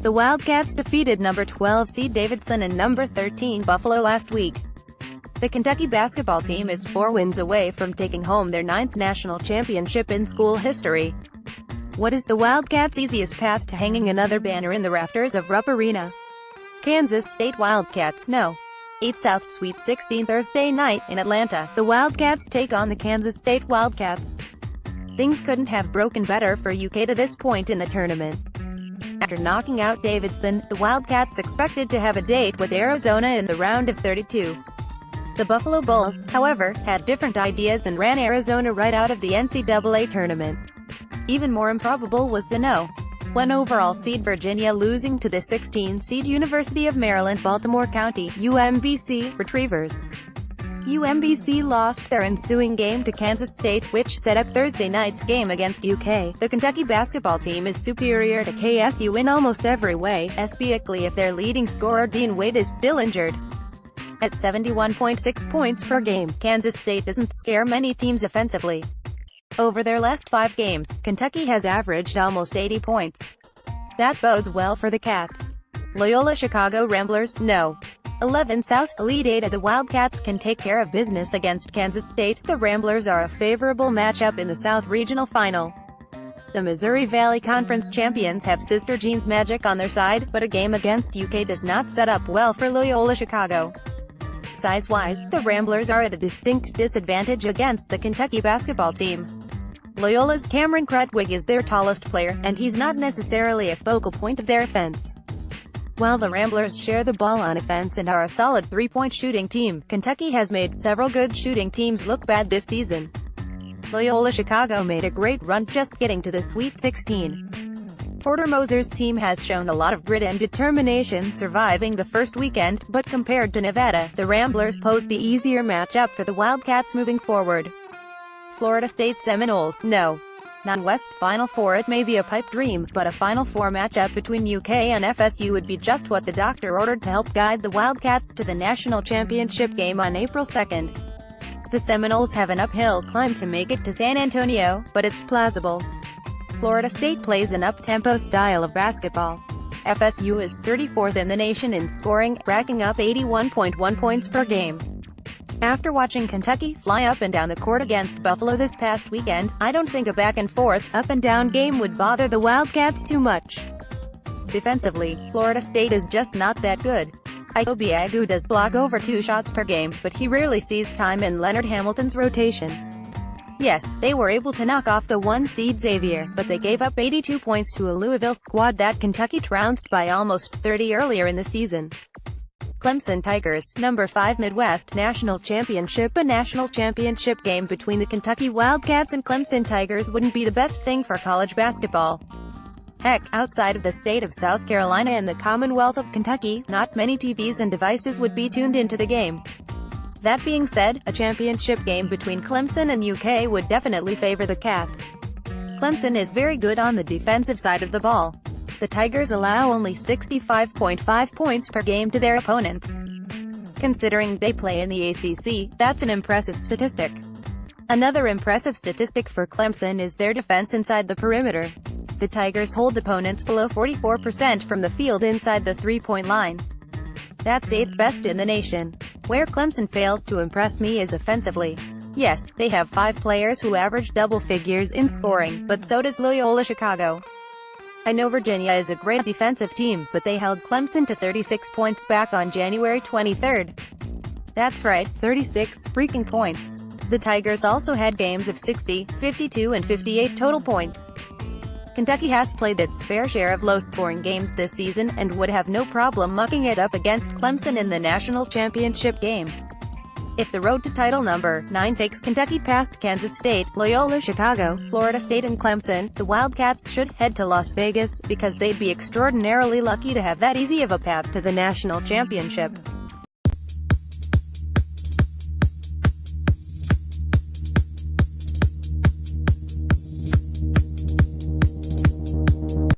The Wildcats defeated number 12 seed Davidson and number 13 Buffalo last week. The Kentucky basketball team is 4 wins away from taking home their 9th national championship in school history. What is the Wildcats' easiest path to hanging another banner in the rafters of Rupp Arena? Kansas State Wildcats No. 8 South Sweet 16 Thursday night in Atlanta, the Wildcats take on the Kansas State Wildcats. Things couldn't have broken better for UK to this point in the tournament. After knocking out Davidson, the Wildcats expected to have a date with Arizona in the round of 32. The Buffalo Bulls, however, had different ideas and ran Arizona right out of the NCAA tournament. Even more improbable was the No. 1 overall seed Virginia losing to the 16 seed University of Maryland Baltimore County UMBC Retrievers. UMBC lost their ensuing game to Kansas State, which set up Thursday night's game against UK. The Kentucky basketball team is superior to KSU in almost every way, especially if their leading scorer Dean Wade is still injured. At 71.6 points per game, Kansas State doesn't scare many teams offensively. Over their last 5 games, Kentucky has averaged almost 80 points. That bodes well for the Cats. Loyola Chicago Ramblers No. 11 South Elite 8 of the Wildcats can take care of business against Kansas State. The Ramblers are a favorable matchup in the South Regional Final. The Missouri Valley Conference champions have Sister Jean's magic on their side, but a game against UK does not set up well for Loyola Chicago. Size-wise, the Ramblers are at a distinct disadvantage against the Kentucky basketball team. Loyola's Cameron Krutwig is their tallest player, and he's not necessarily a focal point of their offense. While the Ramblers share the ball on offense and are a solid three-point shooting team, Kentucky has made several good shooting teams look bad this season. Loyola Chicago made a great run just getting to the Sweet 16. Porter Moser's team has shown a lot of grit and determination surviving the first weekend, but compared to Nevada, the Ramblers pose the easier matchup for the Wildcats moving forward. Florida State Seminoles No. 9 West Final Four. It may be a pipe dream, but a Final Four matchup between UK and FSU would be just what the doctor ordered to help guide the Wildcats to the national championship game on April 2nd. The Seminoles have an uphill climb to make it to San Antonio, but it's plausible. Florida State plays an up-tempo style of basketball. FSU is 34th in the nation in scoring, racking up 81.1 points per game. After watching Kentucky fly up and down the court against Buffalo this past weekend, I don't think a back-and-forth, up-and-down game would bother the Wildcats too much. Defensively, Florida State is just not that good. Obiagu does block over 2 shots per game, but he rarely sees time in Leonard Hamilton's rotation. Yes, they were able to knock off the 1-seed Xavier, but they gave up 82 points to a Louisville squad that Kentucky trounced by almost 30 earlier in the season. Clemson Tigers, number 5 Midwest National Championship. A national championship game between the Kentucky Wildcats and Clemson Tigers wouldn't be the best thing for college basketball. Heck, outside of the state of South Carolina and the Commonwealth of Kentucky, not many TVs and devices would be tuned into the game. That being said, a championship game between Clemson and UK would definitely favor the Cats. Clemson is very good on the defensive side of the ball. The Tigers allow only 65.5 points per game to their opponents. Considering they play in the ACC, that's an impressive statistic. Another impressive statistic for Clemson is their defense inside the perimeter. The Tigers hold opponents below 44% from the field inside the three-point line. That's 8th best in the nation. Where Clemson fails to impress me is offensively. Yes, they have 5 players who average double figures in scoring, but so does Loyola Chicago. I know Virginia is a great defensive team, but they held Clemson to 36 points back on January 23rd. That's right, 36 freaking points. The Tigers also had games of 60, 52 and 58 total points. Kentucky has played its fair share of low-scoring games this season, and would have no problem mucking it up against Clemson in the national championship game. If the road to title number 9 takes Kentucky past Kansas State, Loyola Chicago, Florida State and Clemson, the Wildcats should head to Las Vegas, because they'd be extraordinarily lucky to have that easy of a path to the national championship.